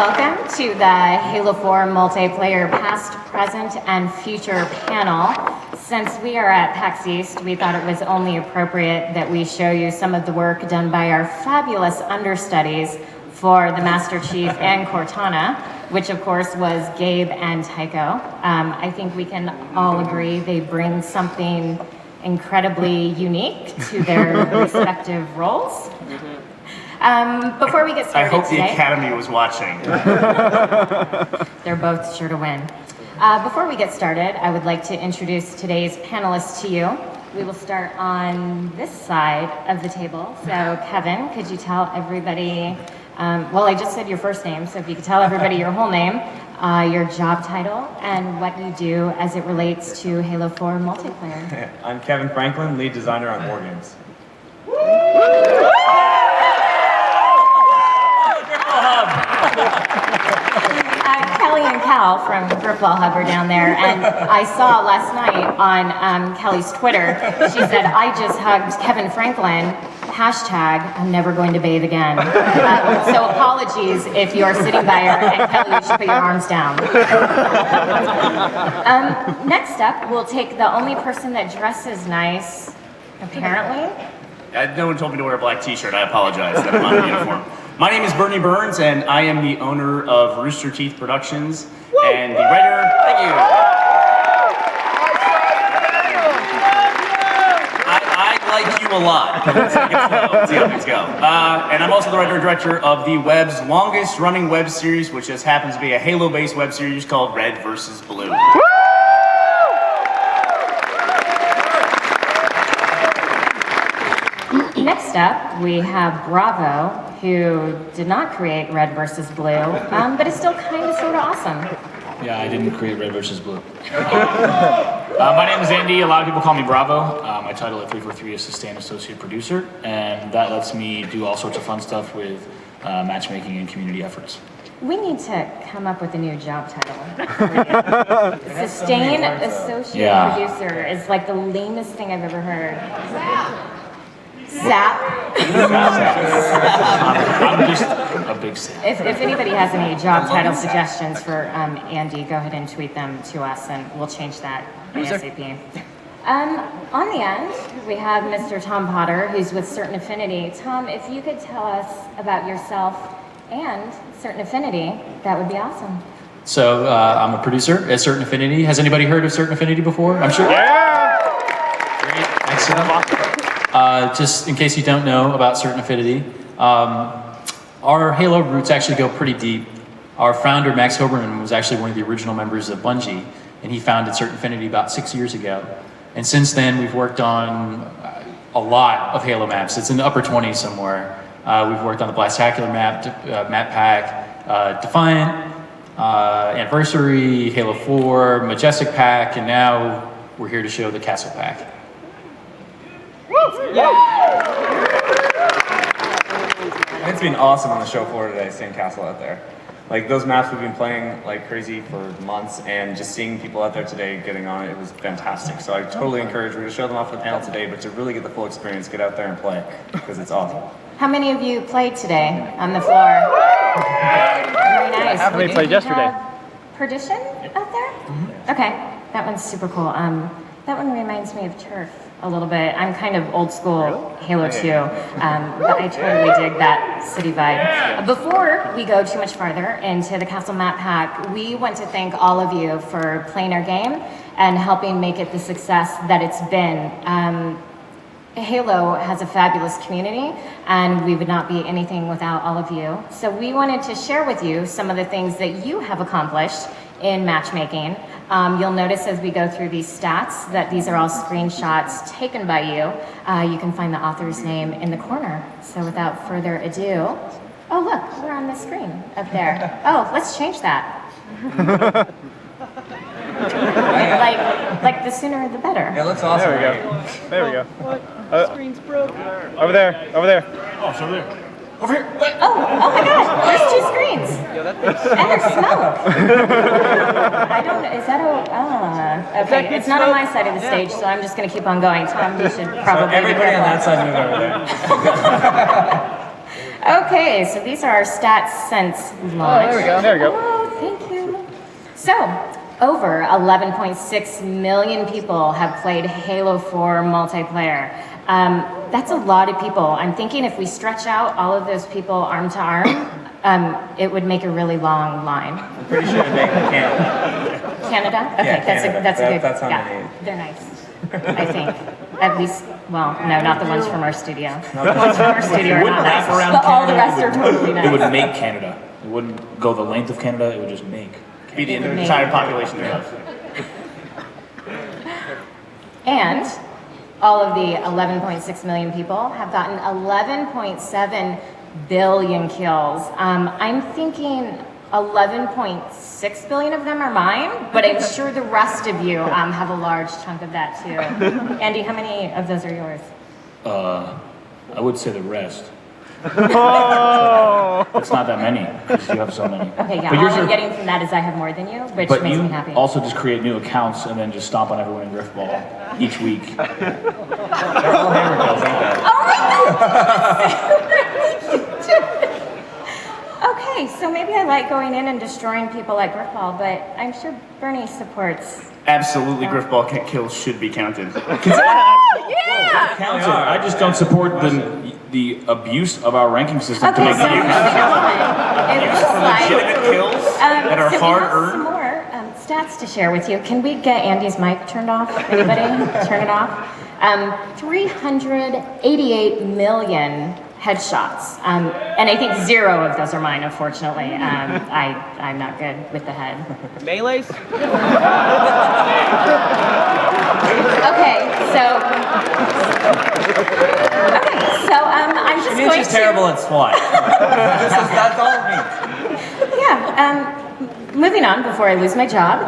Welcome to the Halo 4 multiplayer past, present, and future panel. Since we are at PAX East, we thought it was only appropriate that we show you some of the work done by our fabulous understudies for the Master Chief and Cortana, which of course was Gabe and Tycho. I think we can all agree they bring something incredibly unique to their respective roles. Before we get started I hope the today, Academy was watching. they're both sure to win. Before we get started, I would like to introduce today's panelists to you. We will start on this side of the table. So Kevin, could you tell everybody, well, I just said your first name, so if you could tell everybody your whole name, your job title, and what you do as it relates to Halo 4 multiplayer. I'm Kevin Franklin, lead designer on War Games. Kelly and Cal from Gripwell Hub are down there, and I saw last night on Kelly's Twitter, she said, I just hugged Kevin Franklin, hashtag, I'm never going to bathe again. So apologies if you're sitting by her, and Kelly, you should put your arms down. Next up, we'll take the only person that dresses nice, apparently. No one told me to wear a black t-shirt. I apologize that I'm not in uniform. My name is Burnie Burns, and I am the owner of Rooster Teeth Productions and the writer. Thank you. I like you a lot. Let's take it slow. Let's see how things go. And I'm also the writer and director of the web's longest running web series, which just happens to be a Halo-based web series called Red vs. Blue. Next up, we have Bravo, who did not create Red vs. Blue, but is still kind of sort of awesome. Yeah, I didn't create Red vs. Blue. My name is Andy. A lot of people call me Bravo. My title at 343 is Sustained Associate Producer, and that lets me do all sorts of fun stuff with matchmaking and community efforts. We need to come up with a new job title. Sustained Associate Producer is like the lamest thing I've ever heard. Zap. I'm just a big Zap. If anybody has any job title suggestions for Andy, go ahead and tweet them to us, and we'll change that ASAP. On the end, we have Mr. Tom Potter, who's with Certain Affinity. Tom, if you could tell us about yourself and Certain Affinity, that would be awesome. So I'm a producer at Certain Affinity. Has anybody heard of Certain Affinity before? I'm sure. Yeah! Great, excellent. Just in case you don't know about Certain Affinity, our Halo roots actually go pretty deep. Our founder, Max Hoberman, was actually one of the original members of Bungie, and he founded Certain Affinity about 6 years ago. And since then, we've worked on a lot of Halo maps. It's in the upper 20s somewhere. We've worked on the Blastacular map, Map Pack, Defiant, Anniversary, Halo 4, Majestic Pack, and now we're here to show the Castle Pack. It's been awesome on the show floor today, seeing Castle out there. Like, those maps we've been playing like crazy for months, and just seeing people out there today getting on it was fantastic. So I totally encourage, we're going to show them off the panel today, but to really get the full experience, get out there and play, because it's awesome. How many of you played today on the floor? Very nice. How many played yesterday? Perdition out there? Okay, that one's super cool. That one reminds me of Turf a little bit. I'm kind of old school Halo 2, but I totally dig that city vibe. Before we go too much farther into the Castle Map Pack, we want to thank all of you for playing our game and helping make it the success that it's been. Halo has a fabulous community, and we would not be anything without all of you. So we wanted to share with you some of the things that you have accomplished in matchmaking. You'll notice as we go through these stats that these are all screenshots taken by you. You can find the author's name in the corner. So without further ado, oh look, we're on the screen up there. Oh, let's change that. like the sooner the better. Yeah, looks awesome. There we go. What? Screen's broke. Over there. Oh, it's over there. Over here. Oh my God, there's two screens. And there's smoke. I don't, is that okay, it's not on my side of the stage, so I'm just gonna keep on going. Tom, you should probably Everybody on that side move over there. Okay, so these are our stats since launch. there we go. There we go. Oh, thank you. So, over 11.6 million people have played Halo 4 multiplayer. That's a lot of people. I'm thinking if we stretch out all of those people arm to arm, it would make a really long line. I'm pretty sure they make Canada. Canada? Okay, Yeah, Canada. That's a good. That's on yeah, the name. they're nice. I think. At least, well, no, not the ones from our studio. The ones from our studio are not nice. But all the rest are totally nice. It would make Canada. It wouldn't go the length of Canada, it would just make. Be the entire population thereof. And all of the 11.6 million people have gotten 11.7 billion kills. I'm thinking 11.6 billion of them are mine, but I'm sure the rest of you have a large chunk of that too. Andy, how many of those are yours? I would say the rest. Oh! It's not that many, because you have so many. Okay, yeah, But all yours I'm are- getting from that is I have more than you, which But makes you me happy. also just create new accounts and then just stomp on everyone in Griffball each week. They're all hammer kills, ain't they? Okay, so maybe I like going in and destroying people like Griffball, but I'm sure Burnie supports. Absolutely, Griffball kills should be counted. Yeah! Counts it. I just don't support the abuse of our ranking system to Okay, make so it. it looks like Legitimate kills that are so hard we have some earned. more stats to share with you. Can we get Andy's mic turned off? Anybody? Turn it off. 388 million headshots, and I think 0 of those are mine. Unfortunately, I'm not good with the head. Melees? Okay, so I'm just It means going she's to. terrible at SWAT. That's all it means. Yeah, moving on before I lose my job.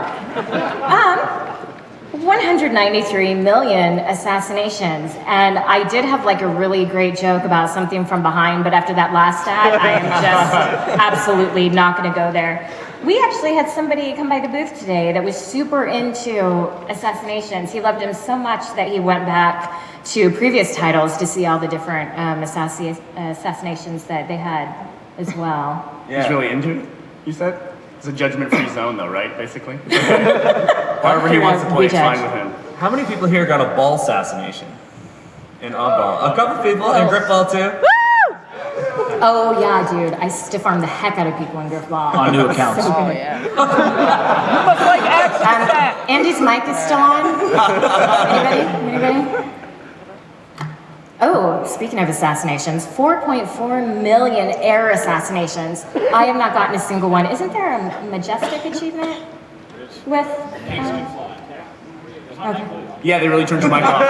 193 million assassinations, and I did have like a really great joke about something from behind, but after that last stat, I am just absolutely not going to go there. We actually had somebody come by the booth today that was super into assassinations. He loved them so much that he went back to previous titles to see all the different assassinations that they had as well. He's really into it, you said? It's a judgment-free zone, though, right, basically? However he wants to play, it's fine with him. How many people here got a ball assassination? In oddball? A couple people in Griffball too? Oh yeah, dude, I stiff arm the heck out of people in Griffball. On new accounts. So Oh, good. yeah. You must like action that. Andy's mic is still on. Anybody? Oh, speaking of assassinations, 4.4 million air assassinations. I have not gotten a single one. Isn't there a majestic achievement with? Okay. Yeah, they really turned your mic off.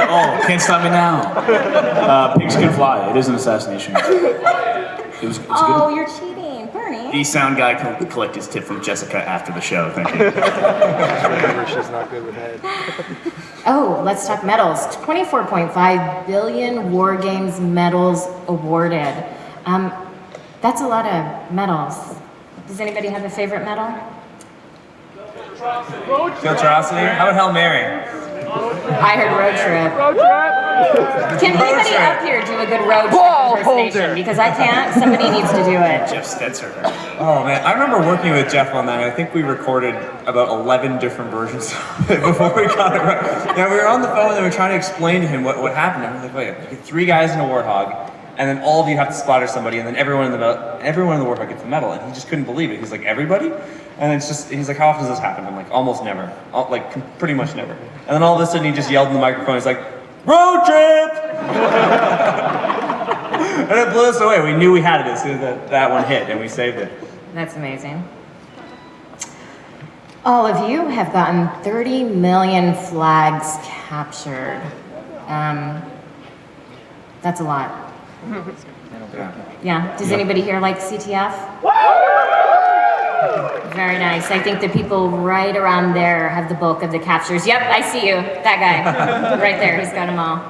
Oh, can't stop me now. Pigs can fly. It is an assassination. It's Oh, good. you're cheating, Burnie. The sound guy can collect his tip from Jessica after the show. Thank you. Remember, she's not good with head. Oh, let's talk medals. 24.5 billion War Games medals awarded. That's a lot of medals. Does anybody have a favorite medal? Filtrosity? How about Hail Mary? I heard road trip. Road trip? Can anybody up here do a good road Ball trip impersonation? holder. Because I can't. Somebody needs to do it. Jeff Stetzer. Oh man, I remember working with Jeff on that. I think we recorded about 11 different versions of it before we got it right. Yeah, we were on the phone and we were trying to explain to him what happened. And we're like, wait, you get 3 guys in a warthog, and then all of you have to splatter somebody, and then everyone in the warthog gets a medal. And he just couldn't believe it. He's like, everybody? And it's just, he's like, how often does this happen? I'm like, almost never. Pretty much never. And then all of a sudden he just yelled in the microphone. He's like, road trip! And it blew us away. We knew we had it as soon as that one hit, and we saved it. That's amazing. All of you have gotten 30 million flags captured. That's a lot. Yeah. Does anybody here like CTF? Very nice. I think the people right around there have the bulk of the captures. Yep, I see you. That guy. Right there. He's got them all.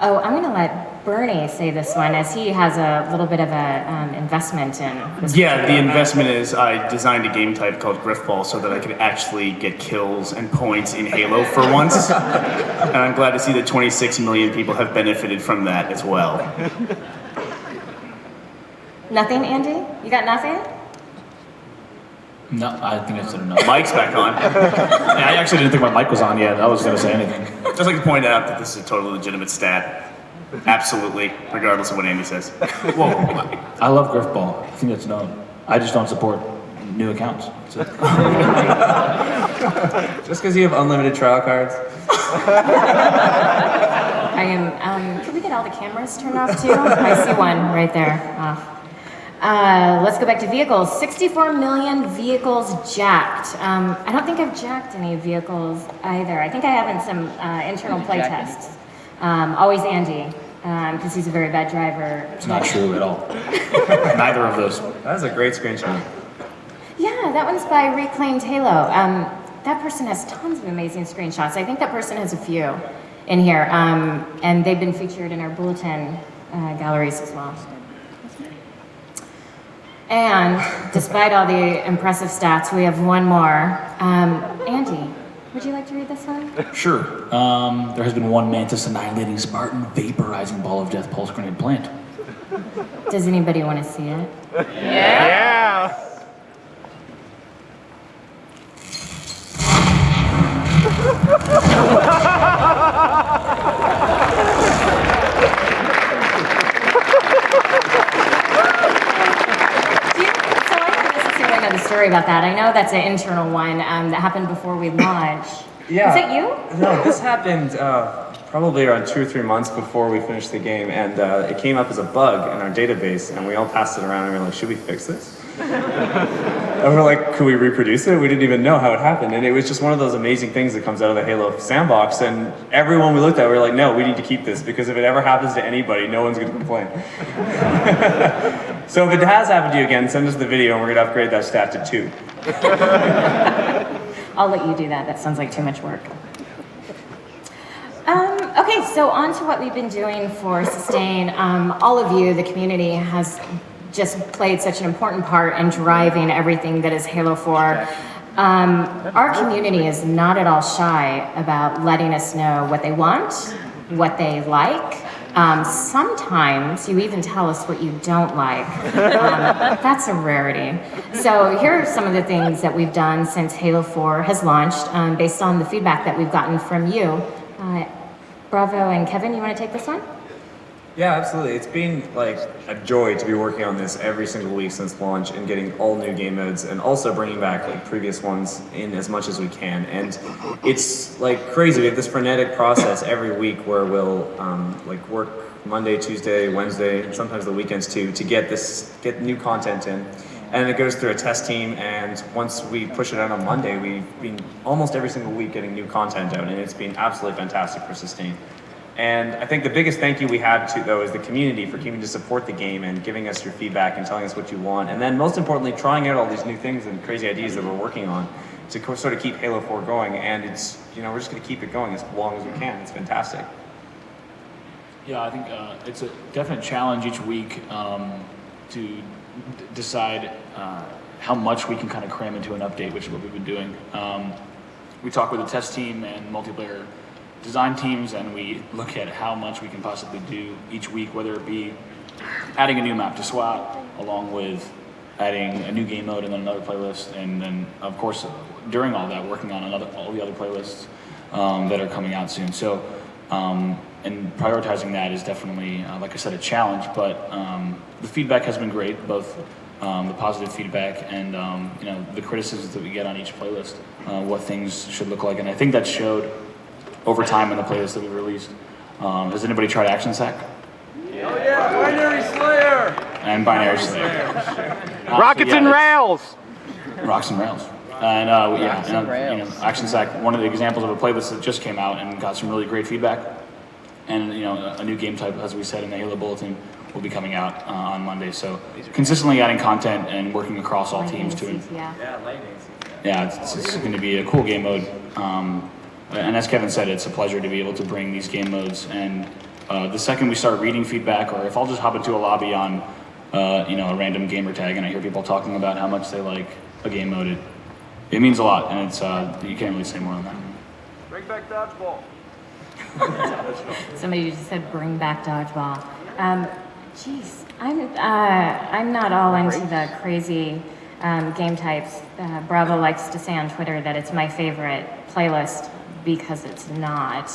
Oh, I'm going to let Burnie say this one, as he has a little bit of a investment in this? Yeah, the investment is I designed a game type called Griffball so that I could actually get kills and points in Halo for once. And I'm glad to see that 26 million people have benefited from that as well. Nothing, Andy? You got nothing? No, I think I said enough. Mike's back on. I actually didn't think my mic was on yet. I was going to say anything. Just like to point out that this is a totally legitimate stat. Absolutely, regardless of what Andy says. Well, I love Griffball. I think that's known. I just don't support new accounts. That's it. Just because you have unlimited trial cards. I am, can we get all the cameras turned off too? I see one right there off. Let's go back to vehicles. 64 million vehicles jacked. I don't think I've jacked any vehicles either. I think I have in some internal play tests. Always Andy, because he's a very bad driver. It's not true at all. Neither of those. That was a great screenshot. Yeah, that one's by Reclaimed Halo. That person has tons of amazing screenshots. I think that person has a few in here, and they've been featured in our bulletin galleries as well. And despite all the impressive stats, we have one more. Andy, would you like to read this one? Sure. There has been one Mantis-annihilating Spartan vaporizing ball of death pulse grenade plant. Does anybody want to see it? Yeah. The story about that. I know that's an internal one that happened before we launched. Yeah. Was it you? No, this happened probably around 2 or 3 months before we finished the game, and it came up as a bug in our database, and we all passed it around, and we were like, should we fix this? And we're like, could we reproduce it? We didn't even know how it happened, and it was just one of those amazing things that comes out of the Halo sandbox, and everyone we looked at, we were like, no, we need to keep this, because if it ever happens to anybody, no one's going to complain. So if it has happened to you again, send us the video, and we're going to upgrade that stat to 2. I'll let you do that. That sounds like too much work. Okay, so on to what we've been doing for Sustain. All of you, the community, has just played such an important part in driving everything that is Halo 4. Our community is not at all shy about letting us know what they want, what they like. Sometimes you even tell us what you don't like. That's a rarity. So here are some of the things that we've done since Halo 4 has launched, based on the feedback that we've gotten from you. Bravo and Kevin, you want to take this one? Yeah, absolutely. It's been like a joy to be working on this every single week since launch and getting all new game modes and also bringing back like previous ones in as much as we can. And it's like crazy. We have this frenetic process every week where we'll like work Monday, Tuesday, Wednesday, and sometimes the weekends too, to get new content in. And it goes through a test team, and once we push it out on Monday, we've been almost every single week getting new content out, and it's been absolutely fantastic for Sustain. And I think the biggest thank you we had to, though, is the community for keeping to support the game and giving us your feedback and telling us what you want. And then most importantly, trying out all these new things and crazy ideas that we're working on to sort of keep Halo 4 going. And it's, you know, we're just going to keep it going as long as we can. It's fantastic. Yeah, I think it's a definite challenge each week to decide how much we can kind of cram into an update, which is what we've been doing. We talk with the test team and multiplayer design teams, and we look at how much we can possibly do each week, whether it be adding a new map to SWAT, along with adding a new game mode and then another playlist, and then of course during all that working on all the other playlists that are coming out soon. So and prioritizing that is definitely, like I said, a challenge, but the feedback has been great, both the positive feedback and you know, the criticisms that we get on each playlist, what things should look like, and I think that showed over time in the playlist that we released. Has anybody tried Action Sack? Oh yeah, Binary Slayer! And Binary Slayer. Rockets and Rails! Rocks and Rails. And yeah, you know, Action Sack, one of the examples of a playlist that just came out and got some really great feedback. And you know, a new game type, as we said in the Halo Bulletin, will be coming out on Monday. So consistently adding content and working across all teams to it. Yeah, it's going to be a cool game mode. And as Kevin said, it's a pleasure to be able to bring these game modes and the second we start reading feedback, or if I'll just hop into a lobby on, a random gamer tag, and I hear people talking about how much they like a game mode, it means a lot, and it's you can't really say more on that. Bring back dodgeball. Somebody just said, "Bring back dodgeball." Geez, I'm not all into the crazy game types. Bravo likes to say on Twitter that it's my favorite playlist because it's not.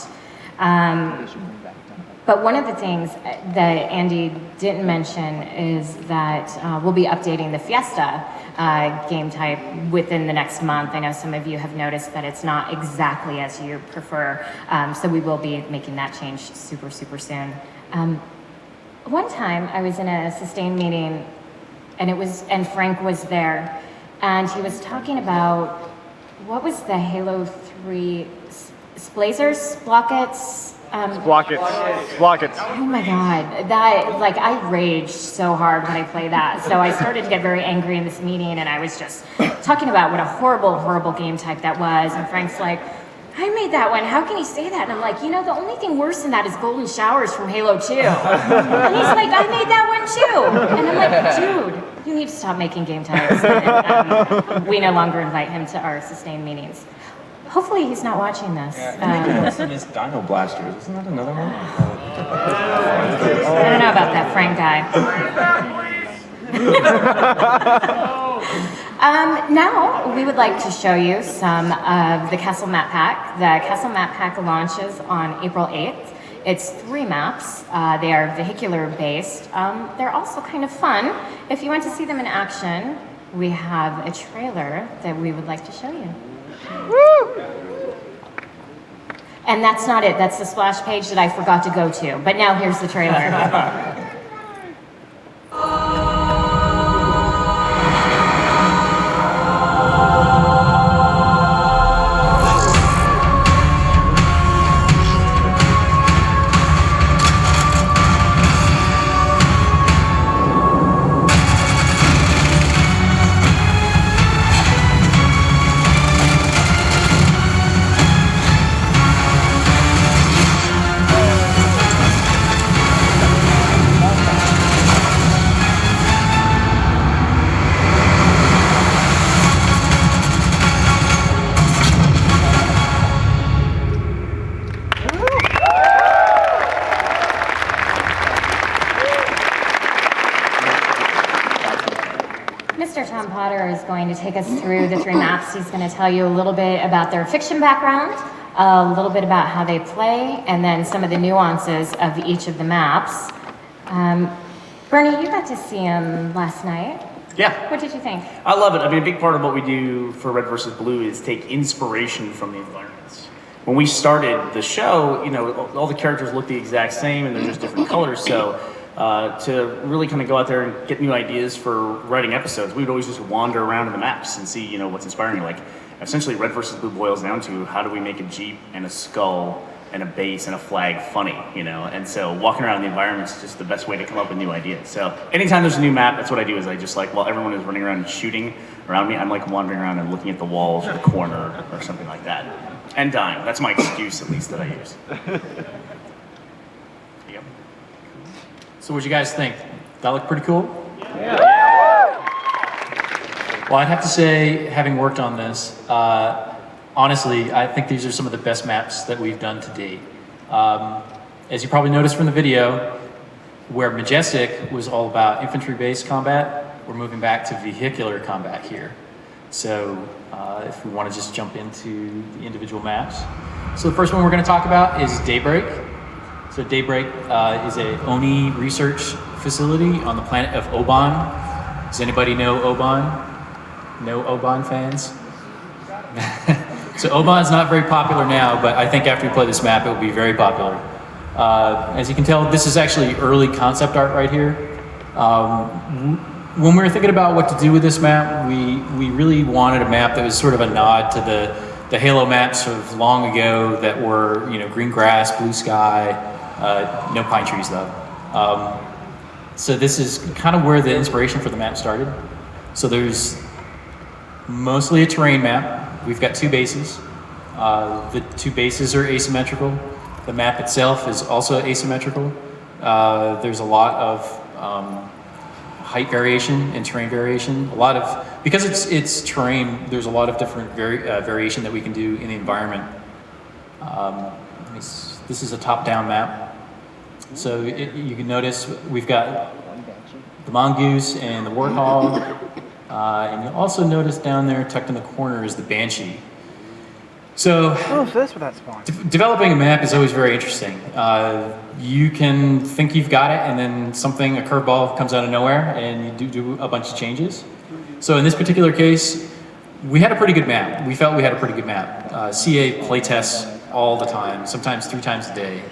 But one of the things that Andy didn't mention is that we'll be updating the Fiesta game type within the next month. I know some of you have noticed that it's not exactly as you prefer, so we will be making that change super, super soon. One time I was in a Sustain meeting and Frank was there, and he was talking about, what was the Halo 3 splazers, sprockets? Sprockets. Oh my God, I raged so hard when I played that. So I started to get very angry in this meeting, and I was just talking about what a horrible, horrible game type that was. And Frank's like, I made that one, how can you say that? And I'm like, the only thing worse than that is Golden Showers from Halo 2. And he's like, I made that one too. And I'm like, dude, you need to stop making game types. And we no longer invite him to our Sustain meetings. Hopefully he's not watching this. It's Dino Blasters. Isn't that another one? I don't know about that Frank guy. Now, we would like to show you some of the Castle Map Pack. The Castle Map Pack launches on April 8th. It's 3 maps. They are vehicular based. They're also kind of fun. If you want to see them in action, we have a trailer that we would like to show you. Woo! And that's not it. That's the splash page that I forgot to go to. But now here's the trailer. Going to take us through the 3 maps. He's going to tell you a little bit about their fiction background, a little bit about how they play, and then some of the nuances of each of the maps. Burnie, you got to see him last night. Yeah. What did you think? I love it. I mean, a big part of what we do for Red versus Blue is take inspiration from the environments. When we started the show, all the characters look the exact same and they're just different colors, so to really kind of go out there and get new ideas for writing episodes, we would always just wander around in the maps and see, what's inspiring. Like, essentially, Red versus Blue boils down to how do we make a Jeep and a skull and a base and a flag funny, And so walking around the environment is just the best way to come up with new ideas. So anytime there's a new map, that's what I do is I just while everyone is running around and shooting around me, I'm wandering around and looking at the walls or the corner or something like that. And dying. That's my excuse, at least, that I use. So what'd you guys think? That looked pretty cool? Yeah. Well, I'd have to say, having worked on this, honestly, I think these are some of the best maps that we've done to date. As you probably noticed from the video, where Majestic was all about infantry-based combat, we're moving back to vehicular combat here. So if we want to just jump into the individual maps. So the first one we're going to talk about is Daybreak. So Daybreak is a Oni research facility on the planet of Oban. Does anybody know Oban? No Oban fans? So Oban's not very popular now, but I think after we play this map, it will be very popular. As you can tell, this is actually early concept art right here. When we were thinking about what to do with this map, we really wanted a map that was sort of a nod to the Halo maps of long ago that were, green grass, blue sky, no pine trees though. So this is kind of where the inspiration for the map started. So there's mostly a terrain map. We've got 2 bases. The 2 bases are asymmetrical. The map itself is also asymmetrical. There's a lot of height variation and terrain variation. Because it's terrain, there's a lot of different variation that we can do in the environment. This is a top-down map. So you can notice we've got the mongoose and the warthog, and you'll also notice down there, tucked in the corner, is the banshee. So that's what that's for. Developing a map is always very interesting. You can think you've got it, and then a curveball comes out of nowhere, and you do a bunch of changes. So in this particular case, we had a pretty good map. We felt we had a pretty good map. CA playtests all the time, sometimes 3 times a day.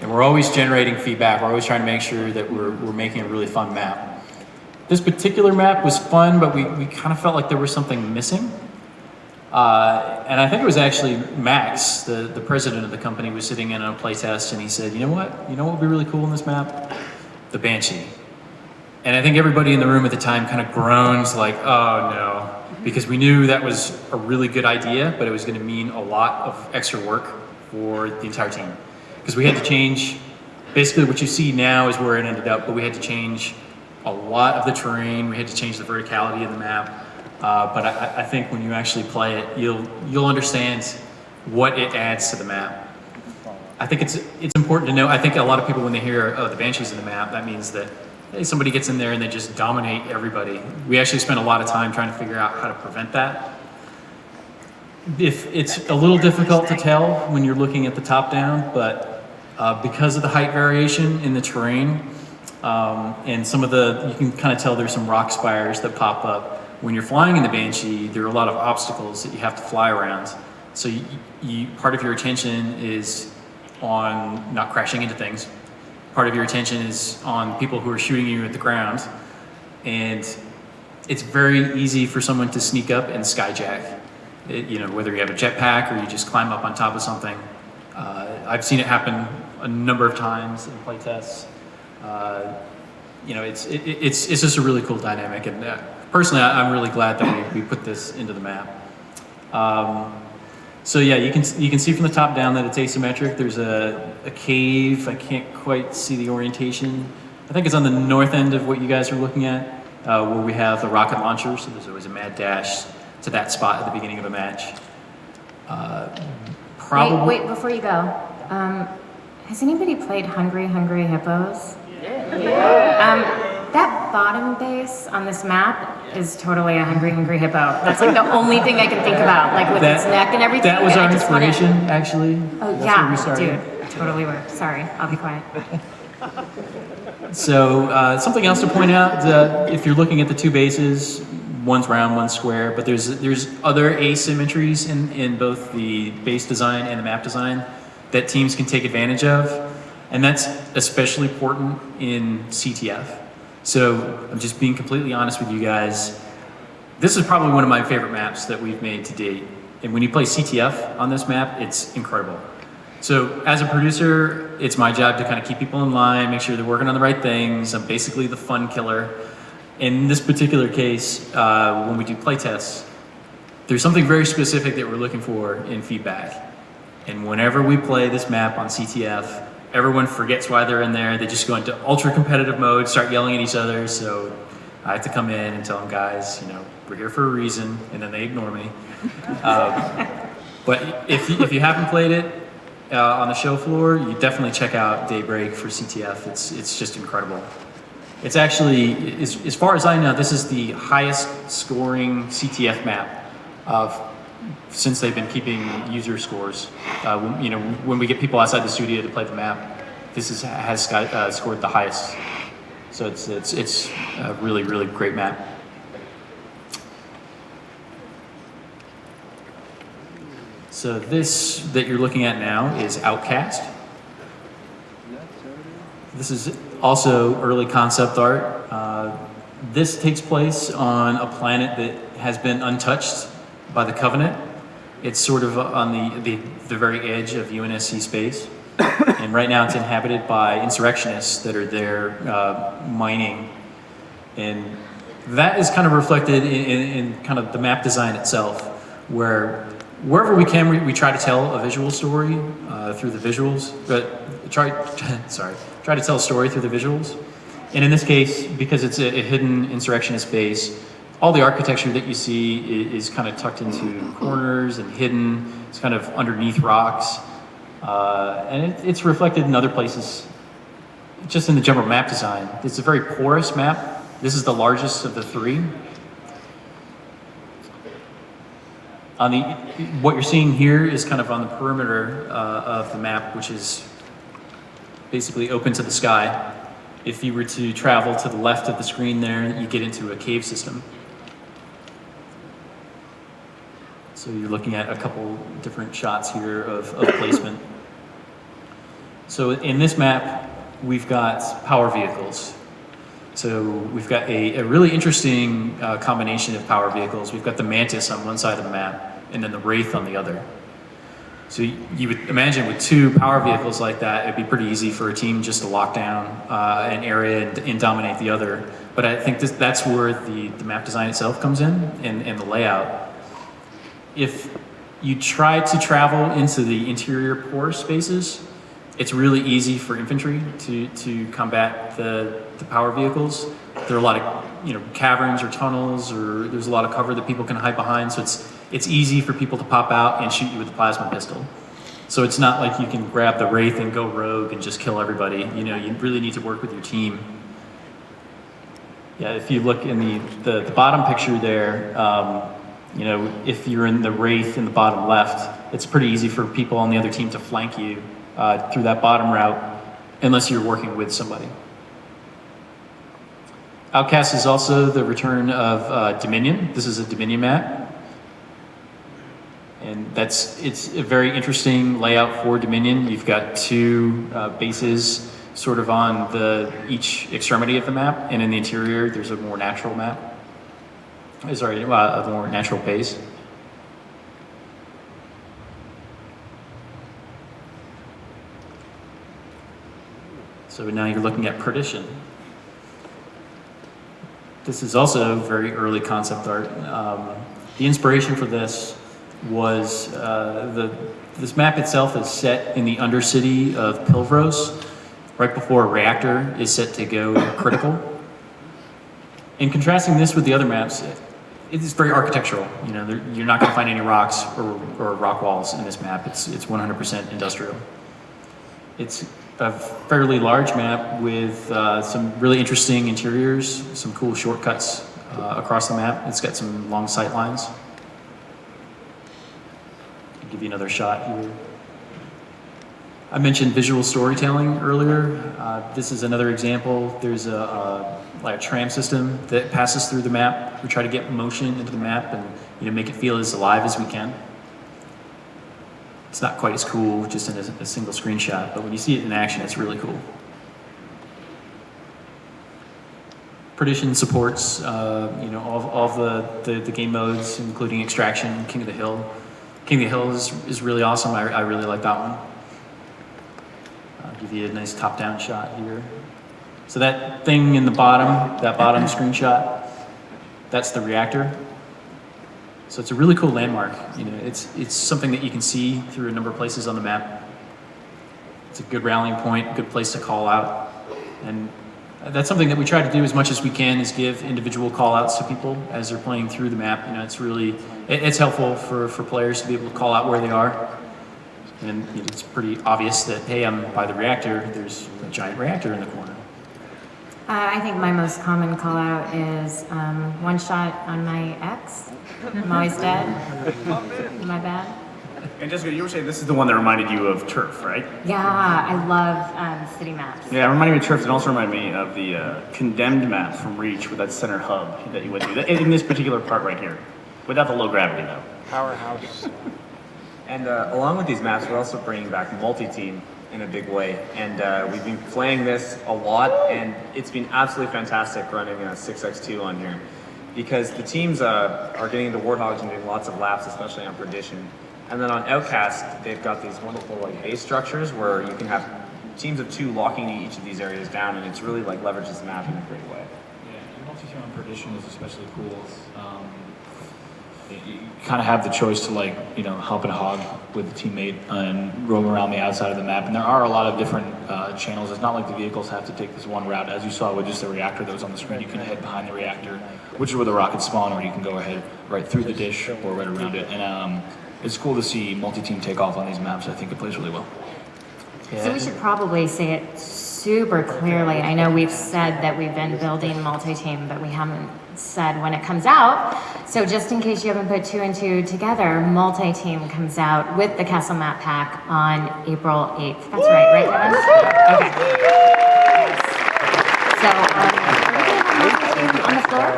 And we're always generating feedback. We're always trying to make sure that we're making a really fun map. This particular map was fun, but we kind of felt like there was something missing. And I think it was actually Max, the president of the company, was sitting in on a playtest, and he said, you know what would be really cool in this map? The Banshee. And I think everybody in the room at the time kind of groans like, oh no, because we knew that was a really good idea, but it was going to mean a lot of extra work for the entire team. Because we had to change, basically what you see now is where it ended up, but we had to change a lot of the terrain, we had to change the verticality of the map. But I think when you actually play it, you'll understand what it adds to the map. I think it's important to know. I think a lot of people, when they hear, oh, the Banshees in the map, that means that, hey, somebody gets in there and they just dominate everybody. We actually spent a lot of time trying to figure out how to prevent that. It's a little difficult to tell when you're looking at the top down, but because of the height variation in the terrain, and you can kind of tell there's some rock spires that pop up. When you're flying in the Banshee, there are a lot of obstacles that you have to fly around. So part of your attention is on not crashing into things. Part of your attention is on people who are shooting you at the ground. And it's very easy for someone to sneak up and skyjack. Whether you have a jetpack or you just climb up on top of something. I've seen it happen a number of times in playtests. It's just a really cool dynamic, and personally, I'm really glad that we put this into the map. So yeah, you can see from the top down that it's asymmetric. There's a cave. I can't quite see the orientation. I think it's on the north end of what you guys are looking at, where we have the rocket launcher. So there's always a mad dash to that spot at the beginning of a match. Wait, before you go, has anybody played Hungry Hungry Hippos? That bottom base on this map is totally a Hungry Hungry Hippo. That's like the only thing I can think about, like with its neck and everything. That was our inspiration, actually. Oh That's yeah, where we started. dude, totally worked. Sorry, I'll be quiet. So something else to point out, if you're looking at the 2 bases, one's round, one's square, but there's other asymmetries in both the base design and the map design that teams can take advantage of, and that's especially important in CTF. So I'm just being completely honest with you guys. This is probably one of my favorite maps that we've made to date, and when you play CTF on this map, it's incredible. So as a producer, it's my job to kind of keep people in line, make sure they're working on the right things. I'm basically the fun killer. In this particular case, when we do playtests, there's something very specific that we're looking for in feedback. And whenever we play this map on CTF, everyone forgets why they're in there. They just go into ultra competitive mode, start yelling at each other. So I have to come in and tell them, guys, we're here for a reason, and then they ignore me. But if you haven't played it on the show floor, you definitely check out Daybreak for CTF. It's just incredible. It's actually, as far as I know, this is the highest scoring CTF map since they've been keeping user scores. When we get people outside the studio to play the map, this has scored the highest. So it's a really, really great map. So this that you're looking at now is Outcast. This is also early concept art. This takes place on a planet that has been untouched by the Covenant. It's sort of on the very edge of UNSC space. And right now it's inhabited by insurrectionists that are there mining. And that is kind of reflected in kind of the map design itself, where wherever we can, we try to tell a visual story through the visuals, try to tell a story through the visuals. And in this case, because it's a hidden insurrectionist base, all the architecture that you see is kind of tucked into corners and hidden. It's kind of underneath rocks. And it's reflected in other places, just in the general map design. It's a very porous map. This is the largest of the three. What you're seeing here is kind of on the perimeter of the map, which is basically open to the sky. If you were to travel to the left of the screen there, you get into a cave system. So you're looking at a couple different shots here of placement. So in this map, we've got power vehicles. So we've got a really interesting combination of power vehicles. We've got the Mantis on one side of the map, and then the Wraith on the other. So you would imagine with two power vehicles like that, it'd be pretty easy for a team just to lock down an area and dominate the other. But I think that's where the map design itself comes in, and the layout. If you try to travel into the interior pore spaces, it's really easy for infantry to combat the power vehicles. There are a lot of caverns or tunnels, or there's a lot of cover that people can hide behind. So it's easy for people to pop out and shoot you with a plasma pistol. So it's not like you can grab the Wraith and go rogue and just kill everybody. You really need to work with your team. Yeah, if you look in the bottom picture there, if you're in the Wraith in the bottom left, it's pretty easy for people on the other team to flank you through that bottom route, unless you're working with somebody. Outcast is also the return of Dominion. This is a Dominion map. And it's a very interesting layout for Dominion. You've got two bases sort of on each extremity of the map, and in the interior, there's a more natural map. A more natural base. So now you're looking at Perdition. This is also very early concept art. The inspiration for this was this map itself is set in the undercity of Pilvros, right before a reactor is set to go critical. In contrasting this with the other maps, it's very architectural. You're not going to find any rocks or rock walls in this map. It's 100% industrial. It's a fairly large map with some really interesting interiors, some cool shortcuts across the map. It's got some long sight lines. I'll give you another shot here. I mentioned visual storytelling earlier. This is another example. There's a tram system that passes through the map. We try to get motion into the map and make it feel as alive as we can. It's not quite as cool just in a single screenshot, but when you see it in action, it's really cool. Perdition supports all of the game modes, including Extraction, King of the Hill. King of the Hill is really awesome. I really like that one. I'll give you a nice top-down shot here. So that thing in the bottom, that bottom screenshot, that's the reactor. So it's a really cool landmark. It's something that you can see through a number of places on the map. It's a good rallying point, a good place to call out. And that's something that we try to do as much as we can, is give individual call outs to people as they're playing through the map. It's helpful for players to be able to call out where they are. And it's pretty obvious that, hey, I'm by the reactor, there's a giant reactor in the corner. I think my most common call out is one shot on my ex. I'm always dead. My bad. And Jessica, you were saying this is the one that reminded you of Turf, right? Yeah, I love city maps. Yeah, it reminded me of Turf, and also reminded me of the Condemned map from Reach with that center hub that you went through. In this particular part right here, without the low gravity though. Powerhouse. And along with these maps, we're also bringing back multi-team in a big way. And we've been playing this a lot, and it's been absolutely fantastic running 6x2 on here. Because the teams are getting into Warthogs and doing lots of laps, especially on Perdition. And then on Outcast, they've got these wonderful base structures where you can have teams of two locking each of these areas down, and it's really leverages the map in a great way. Yeah, and multi-team on Perdition is especially cool. you kind of have the choice to like, you know, hop and hog with a teammate and roam around the outside of the map. And there are a lot of different channels. It's not like the vehicles have to take this one route. As you saw with just the reactor that was on the screen, you can head behind the reactor, which is where the rockets spawn, or you can go ahead right through the dish or right around it. And it's cool to see multi-team take off on these maps. I think it plays really well. So we should probably say it super clearly. I know we've said that we've been building multi-team, but we haven't said when it comes out. So just in case you haven't put 2 and 2 together, multi-team comes out with the Castle Map Pack on April 8th. That's right, Kevin? Okay. So, are we going to have multi-team on the floor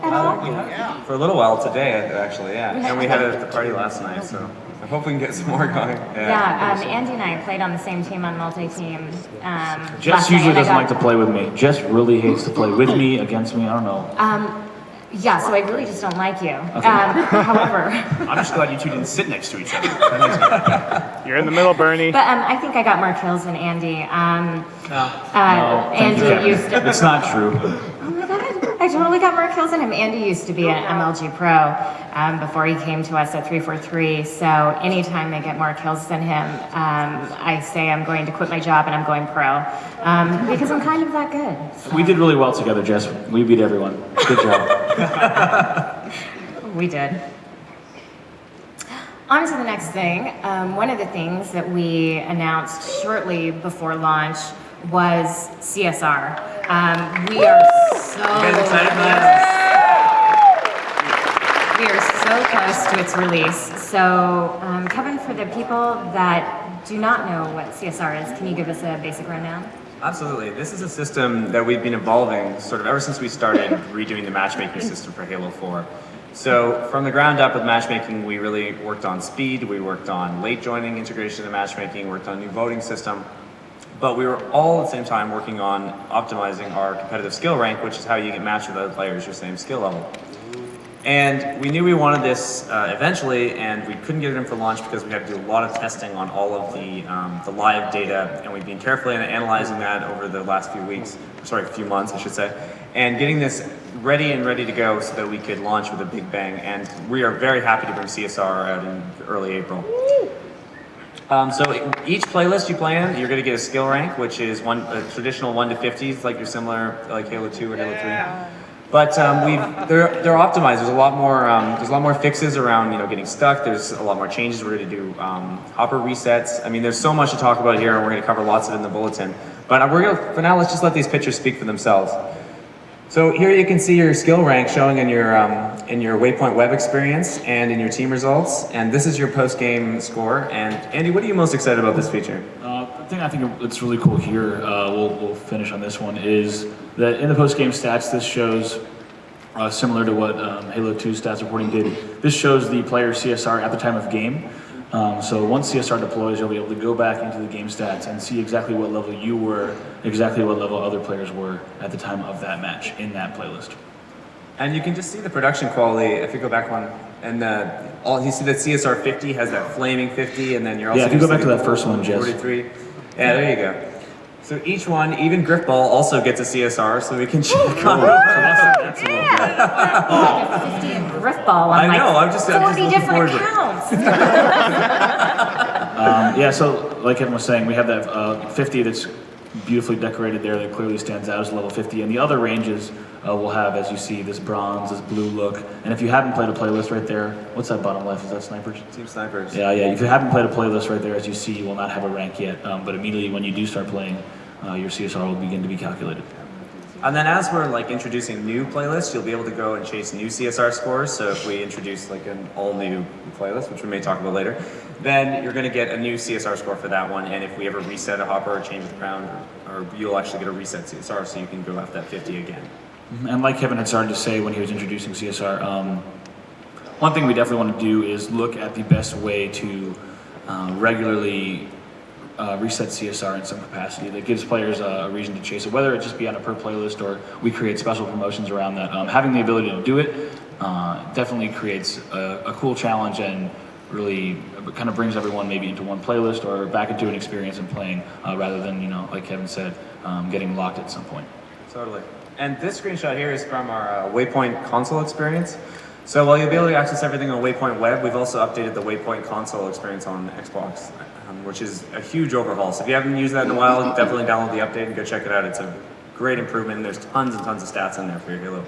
at all? For a little while today, actually, yeah. And we had it at the party last night, so I hope we can get some more going. Yeah, Andy and I played on the same team on multi-team. Jess usually doesn't like to play with me. Jess really hates to play with me, against me, I don't know. Yeah, so I really just don't like you. However, I'm just glad you two didn't sit next to each other. You're in the middle, Burnie. but I think I got more kills than Andy. Thank you, Andy Kevin. used to. It's not true. Oh my god, I totally got more kills than him. Andy used to be an MLG pro before he came to us at 343. So anytime I get more kills than him, I say I'm going to quit my job and I'm going pro because I'm kind of that good. So. We did really well together, Jess. We beat everyone. Good job. We did. On to the next thing. One of the things that we announced shortly before launch was CSR. We are so close to its release. So, Kevin, for the people that do not know what CSR is, can you give us a basic rundown? Absolutely. This is a system that we've been evolving sort of ever since we started redoing the matchmaking system for Halo 4. So from the ground up with matchmaking, we really worked on speed, we worked on late joining integration of matchmaking, worked on a new voting system, but we were all at the same time working on optimizing our competitive skill rank, which is how you get matched with other players your same skill level. And we knew we wanted this eventually, and we couldn't get it in for launch because we had to do a lot of testing on all of the live data, and we've been carefully analyzing that over the last few months, I should say, and getting this ready to go so that we could launch with a big bang. And we are very happy to bring CSR out in early April. So each playlist you play in, you're going to get a skill rank, which is a traditional 1 to 50s, like your similar like Halo 2 or Halo 3. But they're optimized. There's a lot more fixes around getting stuck. There's a lot more changes. We're going to do hopper resets. I mean, there's so much to talk about here, and we're going to cover lots of it in the bulletin. But for now, let's just let these pictures speak for themselves. So here you can see your skill rank showing in your Waypoint web experience and in your team results. And this is your post-game score. And Andy, what are you most excited about this feature? The thing I think it's really cool here, we'll finish on this one, is that in the post-game stats, this shows, similar to what Halo 2 stats reporting did, this shows the player CSR at the time of game. So once CSR deploys, you'll be able to go back into the game stats and see exactly what level you were, exactly what level other players were at the time of that match in that playlist. And you can just see the production quality if you go back one. And you see that CSR 50 has that flaming 50, and then you're also if you go back to that first one, Jess. 43. Yeah, there you go. So each one, even Griffball, also gets a CSR, so we can check on it. That's a little bit. Yeah. 50 and Griffball on I know, I'm just 40 different accounts. So like Kevin was saying, we have that 50 that's beautifully decorated there that clearly stands out as level 50, and the other ranges will have, as you see, this bronze, this blue look. And if you haven't played a playlist right there, what's that bottom left? Is that Snipers? Team Snipers. Yeah. If you haven't played a playlist right there, as you see, you will not have a rank yet. But immediately when you do start playing, your CSR will begin to be calculated. And then as we're introducing new playlists, you'll be able to go and chase new CSR scores. So if we introduce an all new playlist, which we may talk about later, then you're going to get a new CSR score for that one. And if we ever reset a hopper or change the crown, or you'll actually get a reset CSR, so you can go after that 50 again. And like Kevin had started to say when he was introducing CSR, one thing we definitely want to do is look at the best way to regularly reset CSR in some capacity that gives players a reason to chase it, whether it just be on a per playlist or we create special promotions around that. Having the ability to do it definitely creates a cool challenge and really kind of brings everyone maybe into one playlist or back into an experience and playing rather than, like Kevin said, getting locked at some point. Totally. And this screenshot here is from our Waypoint console experience. So while you'll be able to access everything on Waypoint Web, we've also updated the Waypoint console experience on Xbox, which is a huge overhaul. So if you haven't used that in a while, definitely download the update and go check it out. It's a great improvement. There's tons and tons of stats in there for your Halo.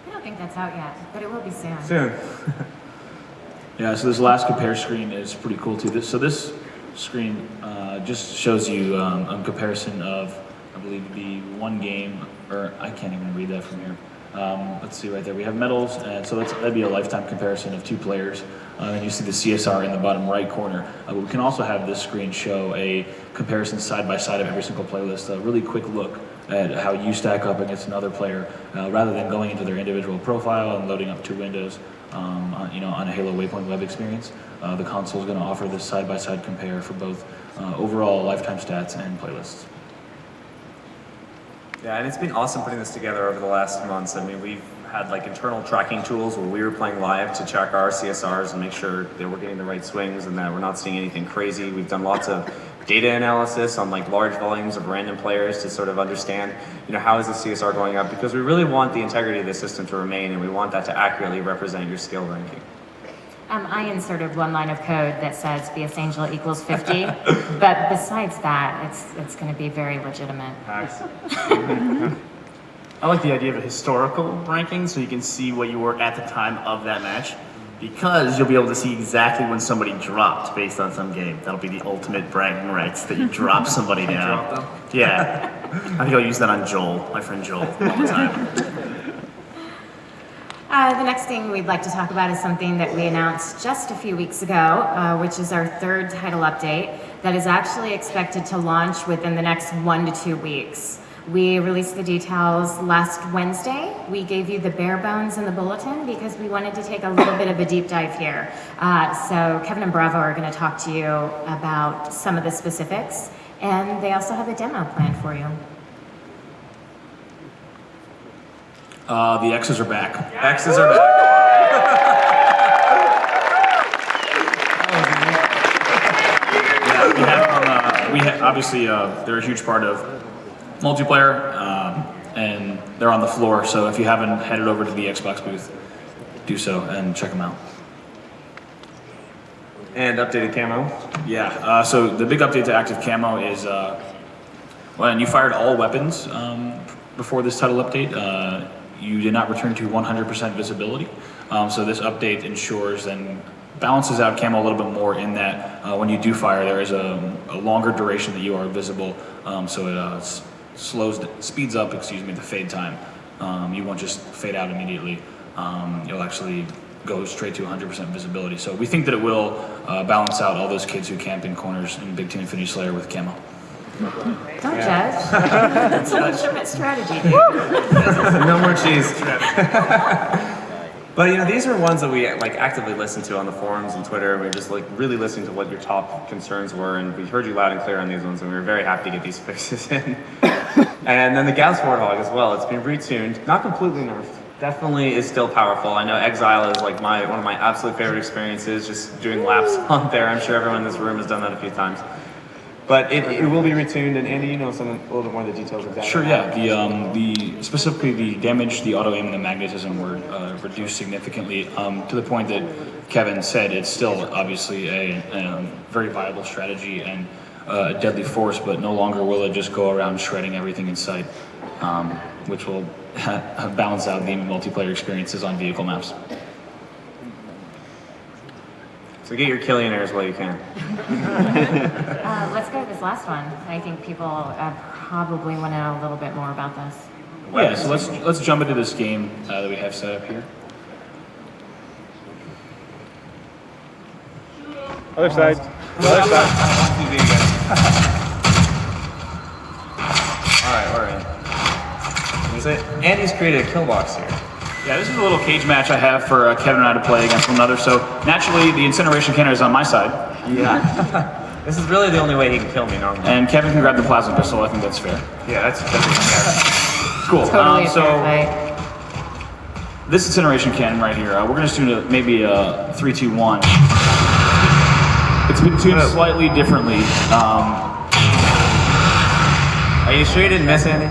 I don't think that's out yet, but it will be soon. Soon. Yeah, so this last compare screen is pretty cool too. This screen just shows you a comparison of, I believe, the one game, or I can't even read that from here. Let's see right there. We have medals, and so that'd be a lifetime comparison of 2 players. And you see the CSR in the bottom right corner. But we can also have this screen show a comparison side by side of every single playlist, a really quick look at how you stack up against another player, rather than going into their individual profile and loading up 2 windows. On a Halo Waypoint web experience, the console is going to offer this side by side compare for both overall lifetime stats and playlists. Yeah, and it's been awesome putting this together over the last months. I mean, we've had like internal tracking tools where we were playing live to check our CSRs and make sure that we're getting the right swings and that we're not seeing anything crazy. We've done lots of data analysis on like large volumes of random players to sort of understand, how is the CSR going up? Because we really want the integrity of the system to remain, and we want that to accurately represent your skill ranking. I inserted one line of code that says BS Angel equals 50, but besides that, it's going to be very legitimate. Nice. I like the idea of a historical ranking, so you can see what you were at the time of that match, because you'll be able to see exactly when somebody dropped based on some game. That'll be the ultimate bragging rights, that you drop somebody down. Drop them? Yeah. I think I'll use that on Joel, my friend Joel, all the time. The next thing we'd like to talk about is something that we announced just a few weeks ago, which is our 3rd title update that is actually expected to launch within the next 1 to 2 weeks. We released the details last Wednesday. We gave you the bare bones in the bulletin because we wanted to take a little bit of a deep dive here. So Kevin and Bravo are going to talk to you about some of the specifics, and they also have a demo planned for you. The X's are back. X's are back. Obviously, they're a huge part of multiplayer, and they're on the floor. So if you haven't headed over to the Xbox booth, do so and check them out. And updated camo. Yeah. So the big update to active camo is when you fired all weapons before this title update. You did not return to 100% visibility. So this update ensures and balances out camo a little bit more in that when you do fire, there is a longer duration that you are visible. So it speeds up, the fade time. You won't just fade out immediately. You'll actually go straight to 100% visibility. So we think that it will balance out all those kids who camp in corners in Big Team Infinity Slayer with camo. Don't judge. It's a legitimate strategy, dude. No more cheese. But these are ones that we actively listen to on the forums and Twitter. We're just really listening to what your top concerns were, and we heard you loud and clear on these ones, and we were very happy to get these fixes in. And then the Gauss Warthog as well. It's been retuned, not completely nerfed. Definitely is still powerful. I know Exile is one of my absolute favorite experiences, just doing laps on there. I'm sure everyone in this room has done that a few times. But it will be retuned, and Andy, a little bit more of the details of that. Sure, yeah. Specifically the damage, the auto aim, and the magnetism were reduced significantly to the point that Kevin said it's still obviously a very viable strategy and a deadly force, but no longer will it just go around shredding everything in sight, which will balance out the multiplayer experiences on vehicle maps. So get your Killionaires while you can. Let's go to this last one. I think people probably want to know a little bit more about this. Yeah, so let's jump into this game that we have set up here. Other side. Other side. All right. Andy's created a kill box here. Yeah, this is a little cage match I have for Kevin and I to play against one another. So naturally, the incineration cannon is on my side. Yeah. This is really the only way he can kill me normally. And Kevin can grab the plasma pistol. I think that's fair. Yeah, that's definitely fair. Cool. Totally a fair fight. This incineration cannon right here, we're going to do maybe a 3-2-1. It's been tuned slightly differently. Are you sure you didn't miss, Andy?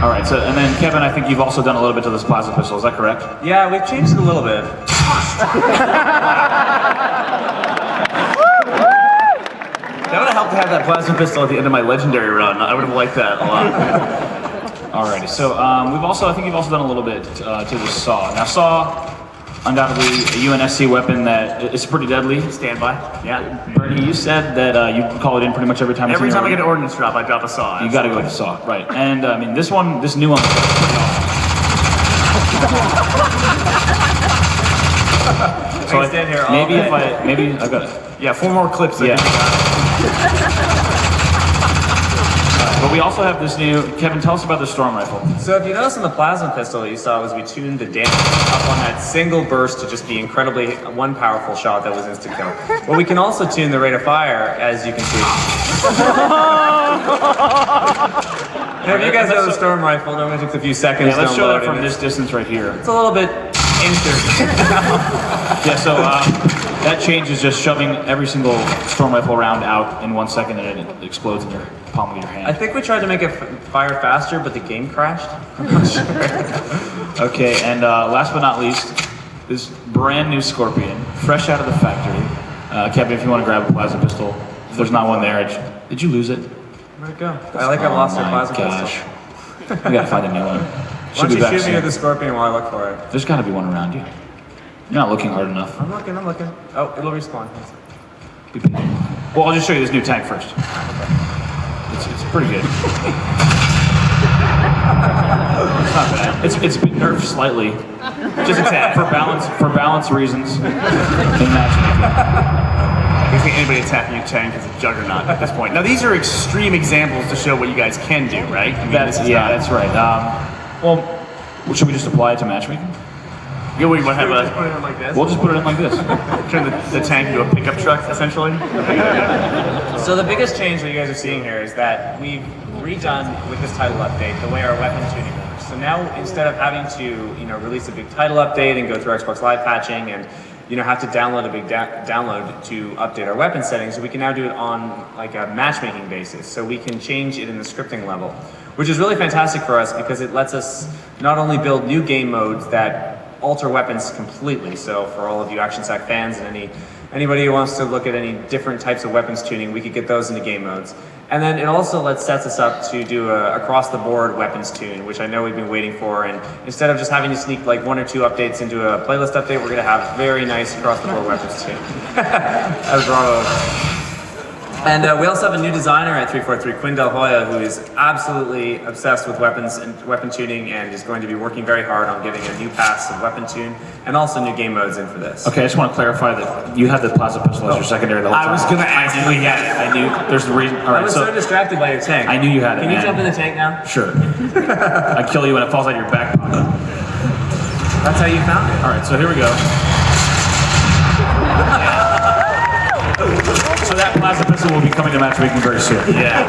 All right, so, and then Kevin, I think you've also done a little bit to this plasma pistol, is that correct? Yeah, we've changed it a little bit. That would have helped to have that plasma pistol at the end of my legendary run. I would have liked that a lot. Alrighty, so I think you've also done a little bit to the saw. Now saw, undoubtedly a UNSC weapon that is pretty deadly. Standby. Yeah. Burnie, you said that you call it in pretty much every time. Every time I get an ordnance drop, I drop a saw. You got to go with the saw, right? And I mean, this new one is pretty awesome. So I stand here all maybe day. maybe I've got it. Yeah, 4 more clips. Yeah. But we also have this new. Kevin, tell us about the storm rifle. So if you notice on the plasma pistol, you saw as we tuned the damage up on that single burst to just be incredibly one powerful shot that was instant kill. But we can also tune the rate of fire, as you can see. Now, if you guys know the storm rifle, it only takes a few seconds. Yeah, let's to show that unload from it. this distance right here. It's a little bit instant. Yeah, so that change is just shoving every single storm rifle round out in 1 second, and it explodes in your palm of your hand. I think we tried to make it fire faster, but the game crashed. I'm not sure. Okay, and last but not least, this brand new Scorpion, fresh out of the factory. Kevin, if you want to grab a plasma pistol, if there's not one there, did you lose it? Where'd it go? I like I lost our plasma pistol. We gotta find a new one. Why don't you shoot me with the Scorpion while I look for it? There's gotta be one around you. You're not looking hard enough. I'm looking. Oh, it'll respawn. Be patient. Well, I'll just show you this new tank first. It's pretty good. It's not bad. It's been nerfed slightly, just a tad for balance reasons. In matchmaking. I don't think anybody attacking your tank is a juggernaut at this point. Now these are extreme examples to show what you guys can do, right? I mean, That's right. Well, should we just apply it to matchmaking? Yeah, we want to have Just put it in like this. We'll just put it in like this. turn the tank into a pickup truck, essentially. So the biggest change that you guys are seeing here is that we've redone with this title update the way our weapon tuning works. So now instead of having to release a big title update and go through Xbox Live patching and have to download a big download to update our weapon settings, we can now do it on like a matchmaking basis. So we can change it in the scripting level, which is really fantastic for us because it lets us not only build new game modes that alter weapons completely. So for all of you Action Sack fans and anybody who wants to look at any different types of weapons tuning, we could get those into game modes. And then it also sets us up to do a across-the-board weapons tune, which I know we've been waiting for. And instead of just having to sneak like 1 or 2 updates into a playlist update, we're going to have very nice across-the-board weapons tune. As bravo. And we also have a new designer at 343, Quinn Del Hoya, who is absolutely obsessed with weapons and weapon tuning and is going to be working very hard on getting a new pass of weapon tune and also new game modes in for this. Okay, I just want to clarify that you had the plasma pistol as your secondary the whole time. I was going to ask if we had it. I knew there's the reason. All I right, was so distracted by your tank. I knew you had it. Can you man. jump in the tank now? Sure. I kill you when it falls out of your back pocket. That's how you found it. All right, so here we go. So that plasma pistol will be coming to matchmaking very soon. Yeah.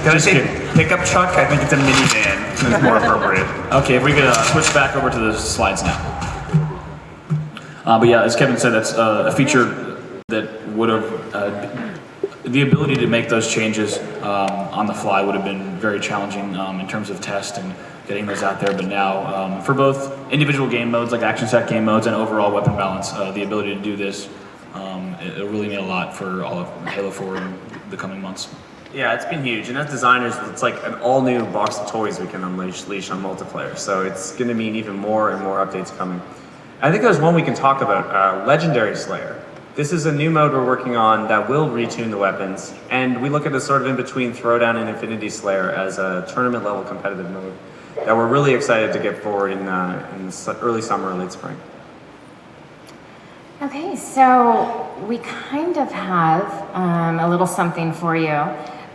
Can I say pickup truck? I think it's a minivan. It's more appropriate. Okay, if we could switch back over to the slides now. But yeah, as Kevin said, that's a feature that would have, the ability to make those changes on the fly would have been very challenging in terms of test and getting those out there. But now, for both individual game modes like Action Sack game modes and overall weapon balance, the ability to do this, it really mean a lot for all of Halo 4 in the coming months. Yeah, it's been huge, and as designers, it's like an all-new box of toys we can unleash on multiplayer. So it's going to mean even more and more updates coming. I think there's one we can talk about, Legendary Slayer. This is a new mode we're working on that will retune the weapons, and we look at a sort of in-between Throwdown and Infinity Slayer as a tournament-level competitive mode that we're really excited to get forward in early summer or late spring. Okay, so we kind of have a little something for you.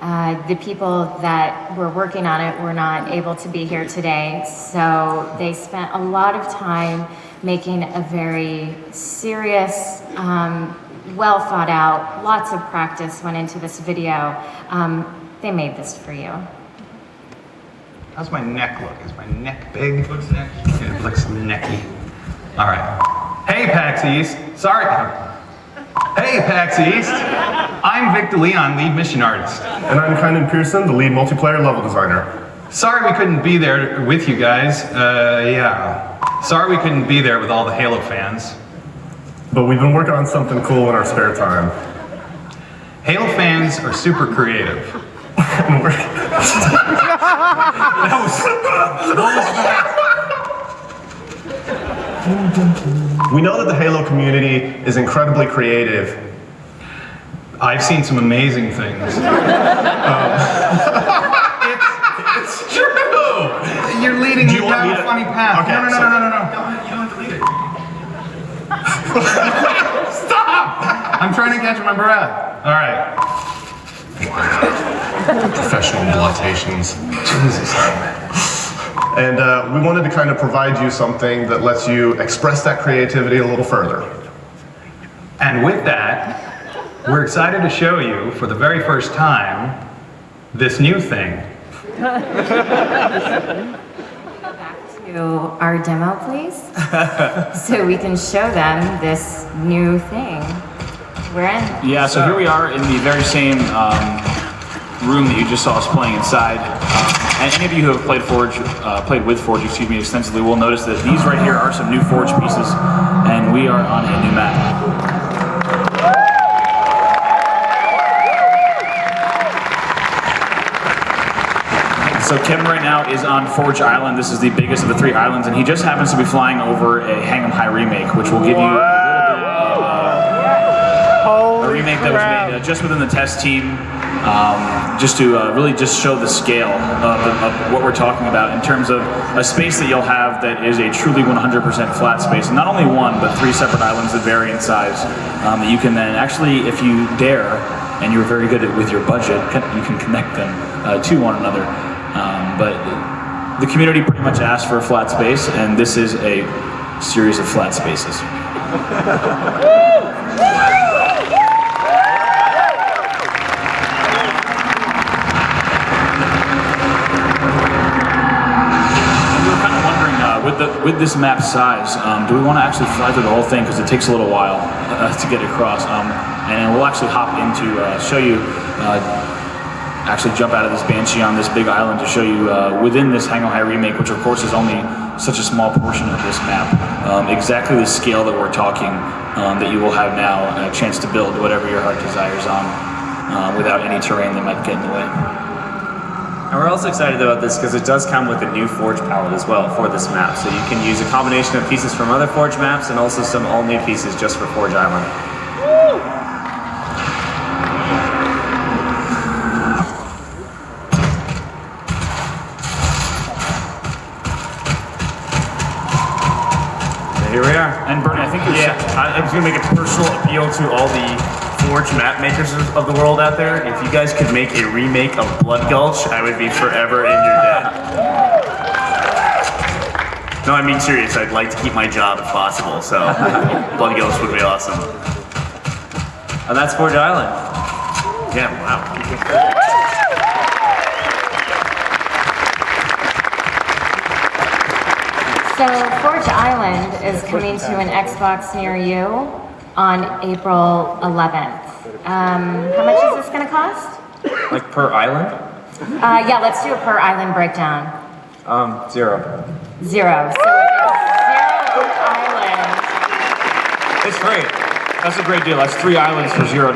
The people that were working on it were not able to be here today, so they spent a lot of time making a very serious, well thought out, lots of practice went into this video. They made this for you. How's my neck look? Is my neck big? Yeah, it looks necky. All right. Hey, PAX East. Sorry. Hey, PAX East. I'm Vic DeLeon, lead mission artist. And I'm Kynan Pearson, the lead multiplayer level designer. Sorry we couldn't be there with you guys. Yeah. Sorry we couldn't be there with all the Halo fans. But we've been working on something cool in our spare time. Halo fans are super creative. We know that the Halo community is incredibly creative. I've seen some amazing things. It's true! You're leading me down a funny path. Okay, No. You don't have to lead it. Stop! I'm trying to catch my breath. All right. Professional bluntations. Jesus. And we wanted to kind of provide you something that lets you express that creativity a little further. And with that, we're excited to show you, for the very first time, this new thing. Back to our demo, please. So we can show them this new thing. We're in. Yeah, so here we are in the very same room that you just saw us playing inside. And any of you who have played with Forge, extensively will notice that these right here are some new Forge pieces, and we are on a new map. So Kevin right now is on Forge Island. This is the biggest of the 3 islands, and he just happens to be flying over a Hang 'em High remake, which will give you a little bit of a remake that was made just within the test team, just to really just show the scale of what we're talking about in terms of a space that you'll have that is a truly 100% flat space. And not only one, but 3 separate islands that vary in size that you can then actually, if you dare, and you're very good with your budget, you can connect them to one another. But the community pretty much asked for a flat space, and this is a series of flat spaces. With this map size, do we want to actually fly through the whole thing? Because it takes a little while to get across. And we'll actually hop into, show you, actually jump out of this Banshee on this big island to show you within this Hang 'em High remake, which of course is only such a small portion of this map, exactly the scale that we're talking, that you will have now a chance to build whatever your heart desires on without any terrain that might get in the way. And we're also excited about this because it does come with a new Forge palette as well for this map. So you can use a combination of pieces from other Forge maps and also some all-new pieces just for Forge Island. And here we are. And Burnie, I think I'm just gonna make a personal appeal to all the Forge map makers of the world out there. If you guys could make a remake of Blood Gulch, I would be forever in your debt. No, I mean serious. I'd like to keep my job if possible. So Blood Gulch would be awesome. And that's Forge Island. Yeah. Wow. So Forge Island is coming to an Xbox near you on April 11th. How much is this going to cost? Like per island? Yeah, let's do a per island breakdown. 0. 0. So if it's 0 per island. it's great. That's a great deal. That's 3 islands for $0.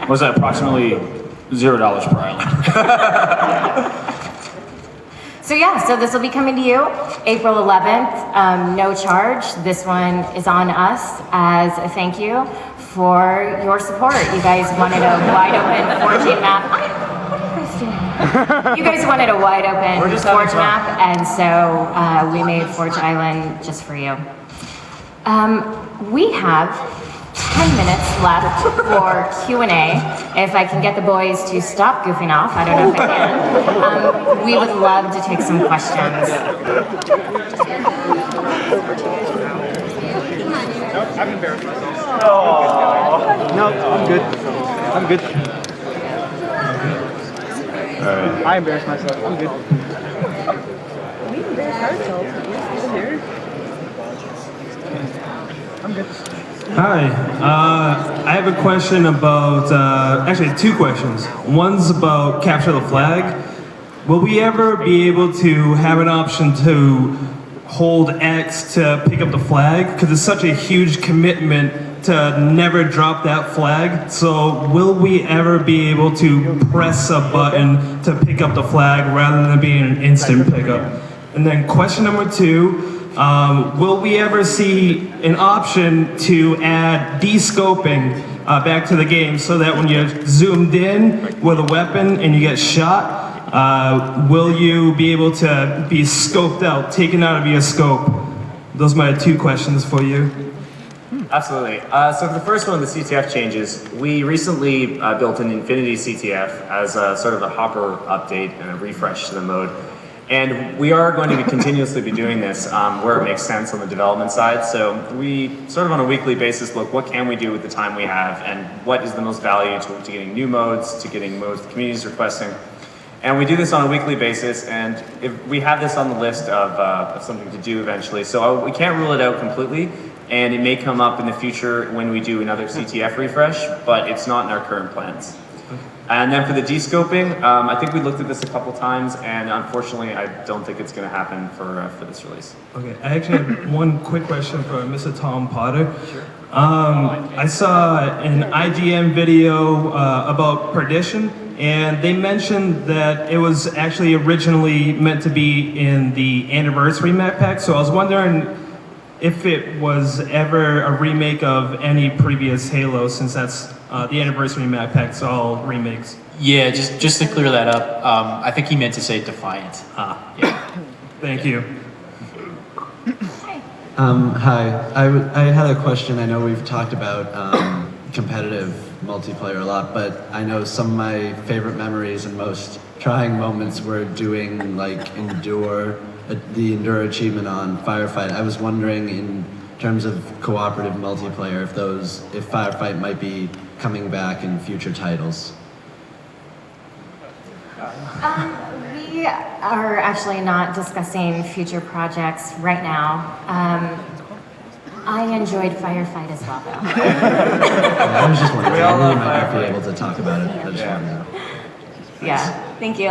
Was that approximately $0 per island? So yeah, so this will be coming to you April 11th, no charge. This one is on us as a thank you for your support. You guys wanted a wide open Forge map. You guys wanted a wide open Forge map, and so we made Forge Island just for you. We have 10 minutes left for Q&A. If I can get the boys to stop goofing off, I don't know if I can. We would love to take some questions. I've embarrassed myself. No, I'm good. I'm good. All right. I embarrassed myself. I'm good. We embarrassed ourselves. Here. I'm good. Hi, I have a question about, actually 2 questions. One's about Capture the Flag. will we ever be able to have an option to hold X to pick up the flag? Because it's such a huge commitment to never drop that flag. So will we ever be able to press a button to pick up the flag rather than being an instant pickup? And then question number 2, will we ever see an option to add de-scoping back to the game so that when you're zoomed in with a weapon and you get shot, will you be able to be scoped out, taken out of your scope? Those are my 2 questions for you. Absolutely. So for the first one, the CTF changes, we recently built an Infinity CTF as a sort of a hopper update and a refresh to the mode. And we are going to be continuously be doing this where it makes sense on the development side. So we sort of on a weekly basis look, what can we do with the time we have and what is the most value to getting new modes, to getting modes the community is requesting. And we do this on a weekly basis, and if we have this on the list of something to do eventually. So we can't rule it out completely, and it may come up in the future when we do another CTF refresh, but it's not in our current plans. And then for the de-scoping, I think we looked at this a couple times, and unfortunately, I don't think it's going to happen for this release. Okay, I actually have one quick question for Mr. Tom Potter. Sure. I saw an IGN video about Perdition, and they mentioned that it was actually originally meant to be in the anniversary map pack. So I was wondering if it was ever a remake of any previous Halo, since that's the anniversary map pack's all remakes. Yeah, just to clear that up, I think he meant to say Defiant. Yeah. Thank you. Hi, I had a question. I know we've talked about competitive multiplayer a lot, but I know some of my favorite memories and most trying moments were doing like the Endure achievement on Firefight. I was wondering in terms of cooperative multiplayer if Firefight might be coming back in future titles. We are actually not discussing future projects right now. I enjoyed Firefight as well, though. I was just wondering, I know you might not be able to talk about it. I just wanted to know. Yeah, thank you.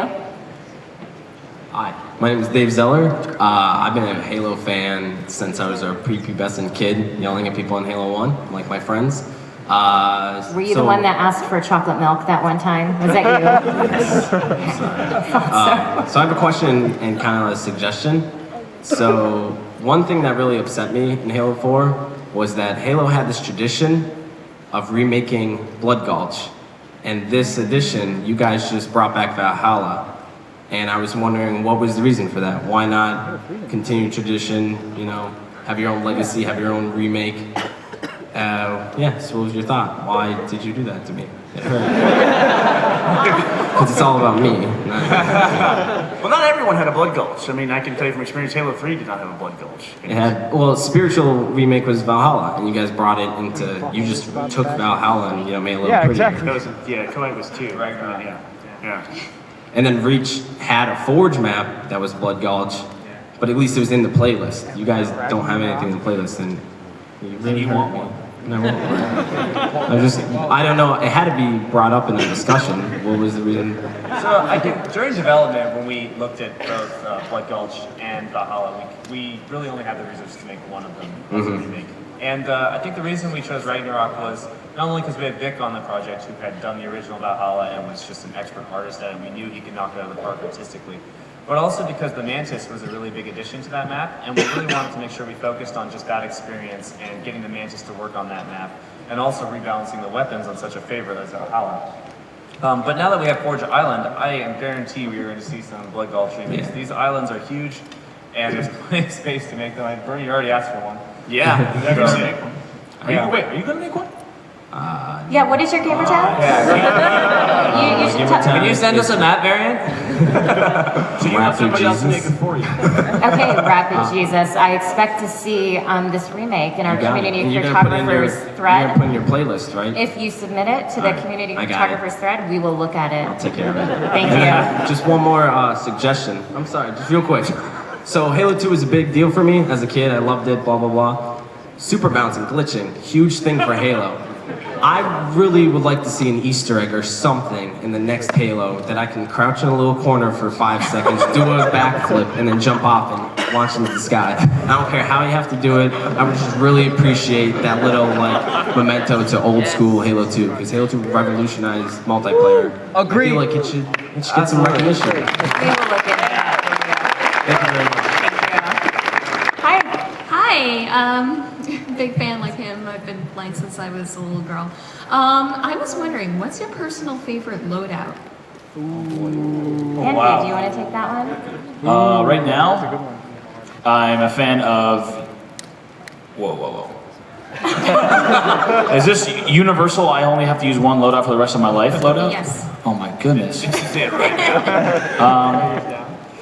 Hi, my name is Dave Zeller. I've been a Halo fan since I was a prepubescent kid, yelling at people in Halo 1, like my friends. Were you the one that asked for chocolate milk that one time? Was that you? So I have a question and kind of a suggestion. So one thing that really upset me in Halo 4 was that Halo had this tradition of remaking Blood Gulch. And this edition, you guys just brought back Valhalla. And I was wondering, what was the reason for that? Why not continue tradition, you know, have your own legacy, have your own remake? So what was your thought? Why did you do that to me? It hurt. Because it's all about me. Well, not everyone had a Blood Gulch. I mean, I can tell you from experience, Halo 3 did not have a Blood Gulch. It had, well, spiritual remake was Valhalla, and you guys brought it into, you just took Valhalla and, you know, made it a little prettier. Exactly. Koei was 2, right? Yeah. And then Reach had a Forge map that was Blood Gulch, but at least it was in the playlist. You guys don't have anything in the playlist, and you really hurt me. No, I don't know, it had to be brought up in the discussion. What was the reason? So I think during development, when we looked at both Blood Gulch and Valhalla, we really only had the resources to make one of them as a remake. And I think the reason we chose Ragnarok was not only because we had Vic on the project who had done the original Valhalla and was just an expert artist at it, and we knew he could knock it out of the park artistically. But also because the Mantis was a really big addition to that map, and we really wanted to make sure we focused on just that experience and getting the Mantis to work on that map, and also rebalancing the weapons on such a favorite as Valhalla. But now that we have Forge Island, I guarantee we are going to see some Blood Gulch remakes. These islands are huge, and there's plenty of space to make them. Burnie already asked for one. Yeah. Are you going to make one? Yeah, what is your gamer tag? You should Can you send us a map variant? So you want somebody else to make it for you. Okay, Rapid Jesus. I expect to see this remake in our community photographers thread. You're going to put in your playlist, right? If you submit it to the community photographers thread, we will look at it. I'll take care of it. Thank you. Just one more suggestion. I'm sorry, just real quick. So Halo 2 was a big deal for me as a kid. I loved it, blah, blah, blah. Super bouncing, glitching, huge thing for Halo. I really would like to see an Easter egg or something in the next Halo that I can crouch in a little corner for 5 seconds, do a backflip, and then jump off and launch into the sky. I don't care how you have to do it. I would just really appreciate that little like memento to old school Halo 2, because Halo 2 revolutionized multiplayer. Agreed. I feel like it should get some recognition. We will look into that. Thank you very much. Hi, big fan like him. I've been playing since I was a little girl. I was wondering, what's your personal favorite loadout? Andy, wow. do you want to take that one? Right now, I'm a fan of. Whoa. Is this universal? I only have to use one loadout for the rest of my life. Loadout? Yes. Oh my goodness.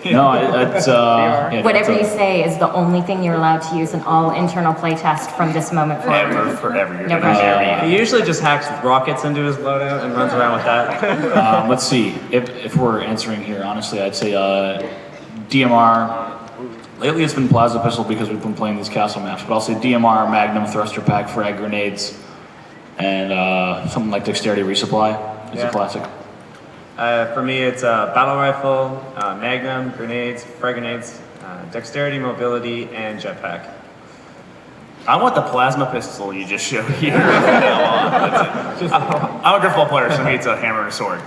No, it's yeah, Whatever you say is the only thing you're allowed to use in all internal playtest from this moment forward. Forever. You're No gonna pressure. marry He usually just hacks rockets into his loadout and runs around with that. Let's see. If we're answering here, honestly, I'd say DMR. Lately, it's been plasma pistol because we've been playing these castle maps. But I'll say DMR, Magnum, thruster pack, frag grenades, and something like dexterity resupply is a classic. For me, it's battle rifle, Magnum, grenades, frag grenades, dexterity, mobility, and jetpack. I want the plasma pistol you just showed here. From now on. That's it. I'm a Griffball player, so to me it's a hammer and a sword.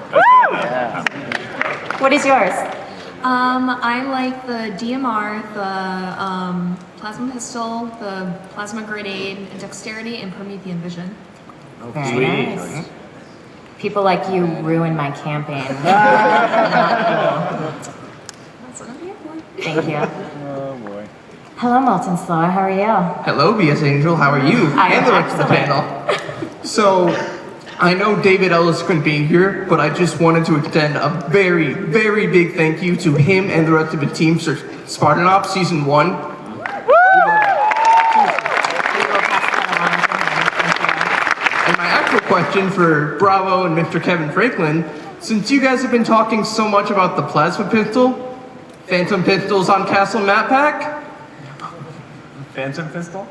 What is yours? I like the DMR, the plasma pistol, the plasma grenade, dexterity, and Promethean vision. Very nice. People like you ruin my camping. Not cool. That's what I'm here for. Thank you. Oh boy. Hello, Molten Slower. How are you? Hello, BS Angel. How are you? I am And the rest of the excellent. panel. So, I know David Ellis couldn't be here, but I just wanted to extend a very, very big thank you to him and the rest of the team for Spartan Ops Season 1. We will pass that along to him. Thank you. And my actual question for Bravo and Mr. Kevin Franklin, since you guys have been talking so much about the plasma pistol, Phantom Pistols on Castle Map Pack, Phantom pistol?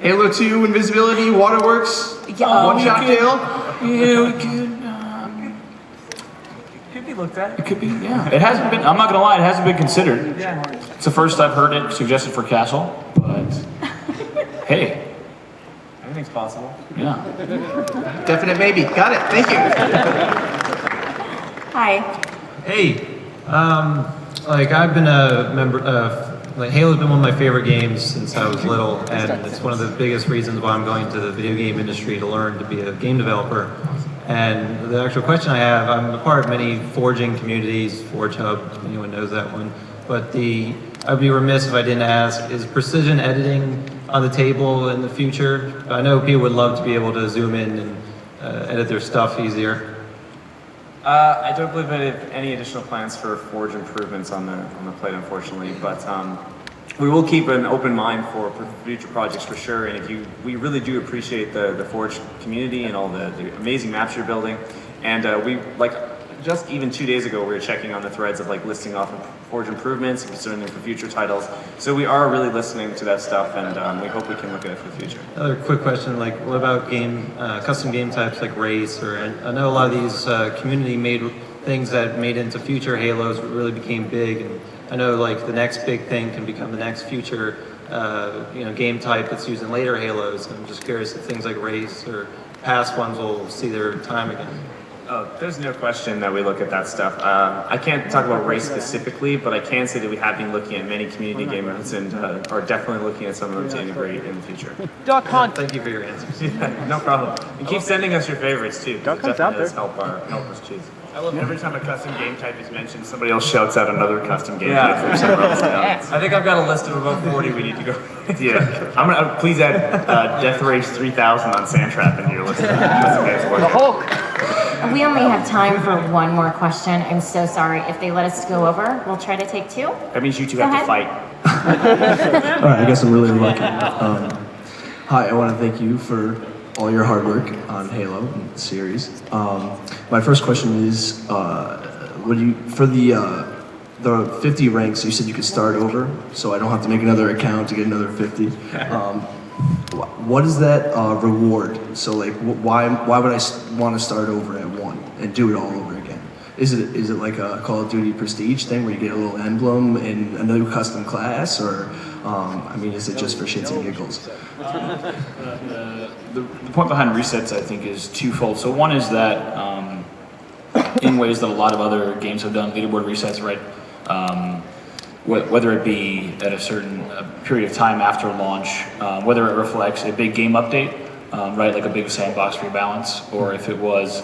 Halo 2 Invisibility, Waterworks, One Shot Kill. Yeah, we could. Could be looked at. It could be. Yeah. It hasn't been. I'm not gonna lie. It hasn't been considered. Yeah. It's the first I've heard it suggested for Castle, but hey, Anything's possible. yeah. Definite maybe. Got it. Thank you. Hi. Hey, like I've been a member of, like Halo's been one of my favorite games since I was little, and it's one of the biggest reasons why I'm going to the video game industry to learn to be a game developer. And the actual question I have, I'm a part of many forging communities, Forge Hub, anyone knows that one, but I'd be remiss if I didn't ask, is precision editing on the table in the future? I know people would love to be able to zoom in and edit their stuff easier. I don't believe that if any additional plans for Forge improvements on the plate, unfortunately, but we will keep an open mind for future projects for sure. And we really do appreciate the Forge community and all the amazing maps you're building. And we just even 2 days ago, we were checking on the threads of listing off Forge improvements and considering them for future titles. So we are really listening to that stuff, and we hope we can look at it for the future. Another quick question, what about custom game types like race, or I know a lot of these community-made things that made into future Halos really became big, and I know the next big thing can become the next future game type that's used in later Halos. I'm just curious if things like race or past ones will see their time again. Oh, there's no question that we look at that stuff. I can't talk about race specifically, but I can say that we have been looking at many community game modes and are definitely looking at some of them to integrate in the future. Thank you for your answers. Yeah, no problem. And keep sending us your favorites too. It definitely does help us choose. I love every time a custom game type is mentioned, somebody else shouts out another custom game type from somewhere else. I think I've got a list of about 40 we need to go. Yeah, I'm gonna please add Death Race 3000 on Sandtrap into your list. The Hulk. We only have time for one more question. I'm so sorry. If they let us go over, we'll try to take two. That means you two Go have to ahead. fight. All right, I guess I'm really lucky. Hi, I want to thank you for all your hard work on Halo and the series. My first question is, for the 50 ranks, you said you could start over, so I don't have to make another account to get another 50. what is that reward? So like, why would I want to start over at 1 and do it all over again? Is it like a Call of Duty Prestige thing where you get a little emblem in a new custom class, or I mean, is it just for shits and giggles? The point behind resets, I think, is twofold. So one is that in ways that a lot of other games have done, leaderboard resets, right? Whether it be at a certain period of time after launch, whether it reflects a big game update, right, like a big sandbox rebalance, or if it was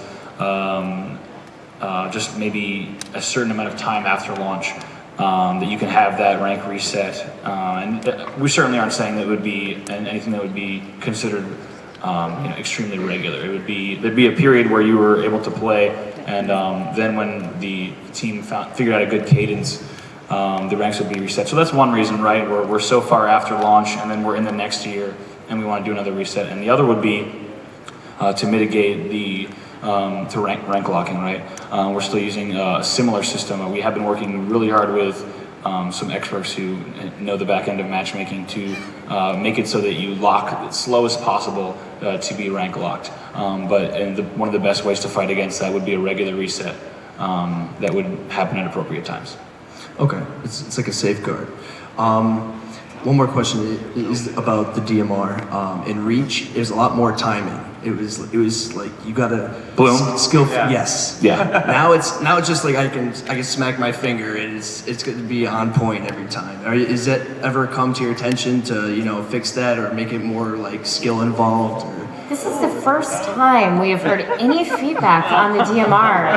just maybe a certain amount of time after launch that you can have that rank reset. And we certainly aren't saying that it would be anything that would be considered extremely regular. There'd be a period where you were able to play, and then when the team figured out a good cadence, the ranks would be reset. So that's one reason, right? We're so far after launch, and then we're in the next year, and we want to do another reset. And the other would be to mitigate the to rank locking, right? We're still using a similar system. We have been working really hard with some experts who know the back end of matchmaking to make it so that you lock as slow as possible to be rank locked. But one of the best ways to fight against that would be a regular reset that would happen at appropriate times. Okay, it's like a safeguard. One more question is about the DMR. In Reach, there's a lot more timing. It was like you gotta skill. Yeah. Yes. Yeah. Now it's just like I can smack my finger and it's going to be on point every time. Is that ever come to your attention to fix that or make it more like skill involved? Or? This is the first time we have heard any feedback on the DMR.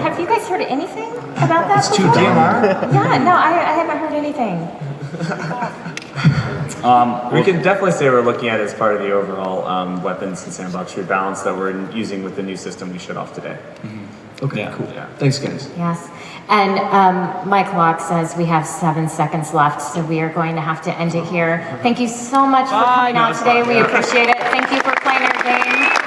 Have you guys heard anything about that? It's too DMR? Yeah, no, I haven't heard anything. We can definitely say we're looking at it as part of the overall weapons and sandbox rebalance that we're using with the new system we shut off today. Mm-hmm. Okay, cool. Yeah. Thanks, guys. Yes. And Mike Locke says we have 7 seconds left, so we are going to have to end it here. Thank you so much for coming out today. We appreciate it. Thank you for playing our game.